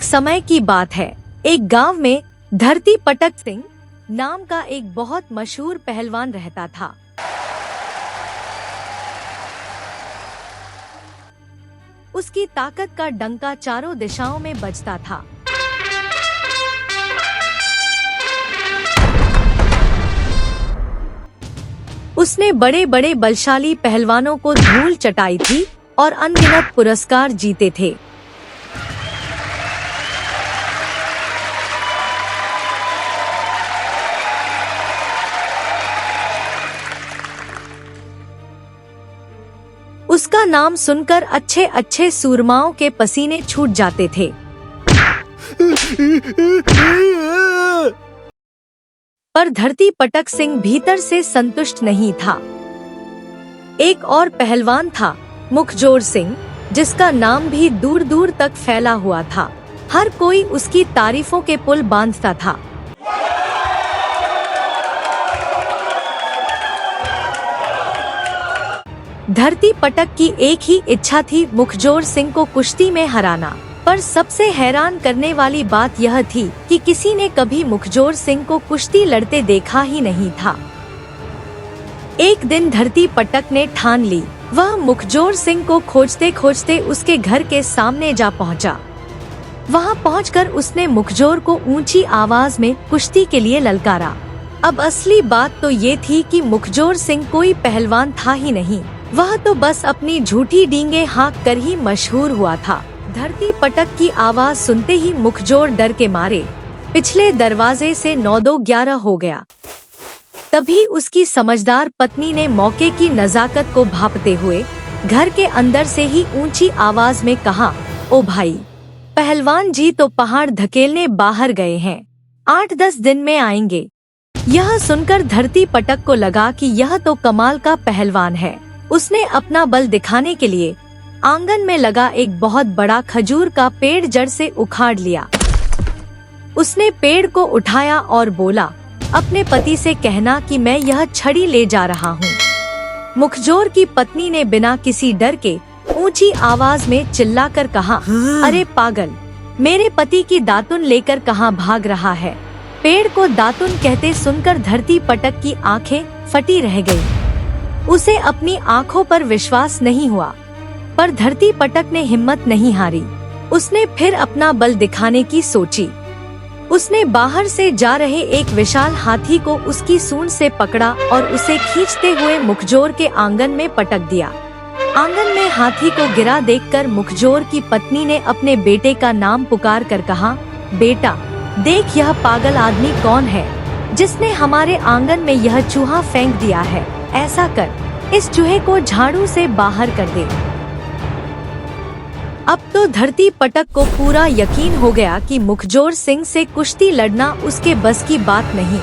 समय की बात है। एक गांव में धरती पटक सिंह नाम का एक बहुत मशहूर पहलवान रहता था। उसकी ताकत का डंका चारों दिशाओं में बजता था। उसने बड़े बड़े बलशाली पहलवानों को धूल चटाई थी और अनगिनत पुरस्कार जीते थे। उसका नाम सुनकर अच्छे अच्छे सूरमाओं के पसीने छूट जाते थे। पर धरती पटक सिंह भीतर से संतुष्ट नहीं था। एक और पहलवान था, मुखजोर सिंह, जिसका नाम भी दूर दूर तक फैला हुआ था। हर कोई उसकी तारीफों के पुल बांधता था। धरती पटक की एक ही इच्छा थी, मुखजोर सिंह को कुश्ती में हराना। पर सबसे हैरान करने वाली बात यह थी कि किसी ने कभी मुखजोर सिंह को कुश्ती लड़ते देखा ही नहीं था। एक दिन धरती पटक ने ठान ली, वह मुखजोर सिंह को खोजते खोजते उसके घर के सामने जा पहुंचा। वहां पहुंचकर उसने मुखजोर को ऊंची आवाज में कुश्ती के लिए ललकारा। अब असली बात तो ये थी कि मुखजोर सिंह कोई पहलवान था ही नहीं, वह तो बस अपनी झूठी डींगे हाँक कर ही मशहूर हुआ था। धरती पटक की आवाज सुनते ही मुखजोर डर के मारे पिछले दरवाजे से 9-2-11 हो गया। तभी उसकी समझदार पत्नी ने मौके की नजाकत को भांपते हुए घर के अंदर से ही ऊंची आवाज में कहा, ओ भाई, पहलवान जी तो पहाड़ धकेलने बाहर गए हैं, 8-10 दिन में आएंगे। यह सुनकर धरती पटक को लगा कि यह तो कमाल का पहलवान है। उसने अपना बल दिखाने के लिए आंगन में लगा एक बहुत बड़ा खजूर का पेड़ जड़ से उखाड़ लिया। उसने पेड़ को उठाया और बोला, अपने पति से कहना कि मैं यह छड़ी ले जा रहा हूँ। मुखजोर की पत्नी ने बिना किसी डर के ऊंची आवाज में चिल्लाकर कहा, अरे पागल, मेरे पति की दातुन लेकर कहाँ भाग रहा है। पेड़ को दातुन कहते सुनकर धरती पटक की आंखें फटी रह गईं। उसे अपनी आंखों पर विश्वास नहीं हुआ, पर धरती पटक ने हिम्मत नहीं हारी। उसने फिर अपना बल दिखाने की सोची। उसने बाहर से जा रहे एक विशाल हाथी को उसकी सूंड से पकड़ा और उसे खींचते हुए मुखजोर के आंगन में पटक दिया। आंगन में हाथी को गिरा देखकर मुखजोर की पत्नी ने अपने बेटे का नाम पुकार कर कहा, बेटा, देख यह पागल आदमी कौन है जिसने हमारे आंगन में यह चूहा फेंक दिया है। ऐसा कर, इस चूहे को झाड़ू से बाहर कर दे। अब तो धरती पटक को पूरा यकीन हो गया कि मुखजोर सिंह से कुश्ती लड़ना उसके बस की बात नहीं।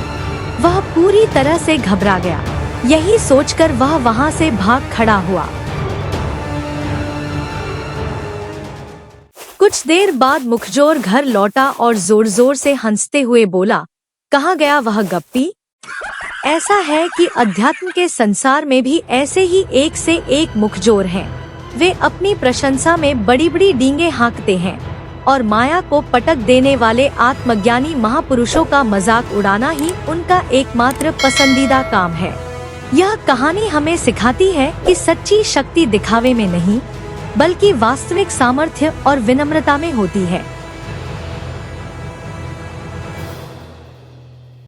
वह पूरी तरह से घबरा गया। यही सोचकर वह वहां से भाग खड़ा हुआ। कुछ देर बाद मुखजोर घर लौटा और जोर जोर से हंसते हुए बोला, कहाँ गया वह गप्पी। ऐसा है कि अध्यात्म के संसार में भी ऐसे ही एक से एक मुखजोर हैं। वे अपनी प्रशंसा में बड़ी बड़ी डींगे हाँकते हैं और माया को पटक देने वाले आत्मज्ञानी महापुरुषों का मजाक उड़ाना ही उनका एकमात्र पसंदीदा काम है। यह कहानी हमें सिखाती है कि सच्ची शक्ति दिखावे में नहीं, बल्कि वास्तविक सामर्थ्य और विनम्रता में होती है।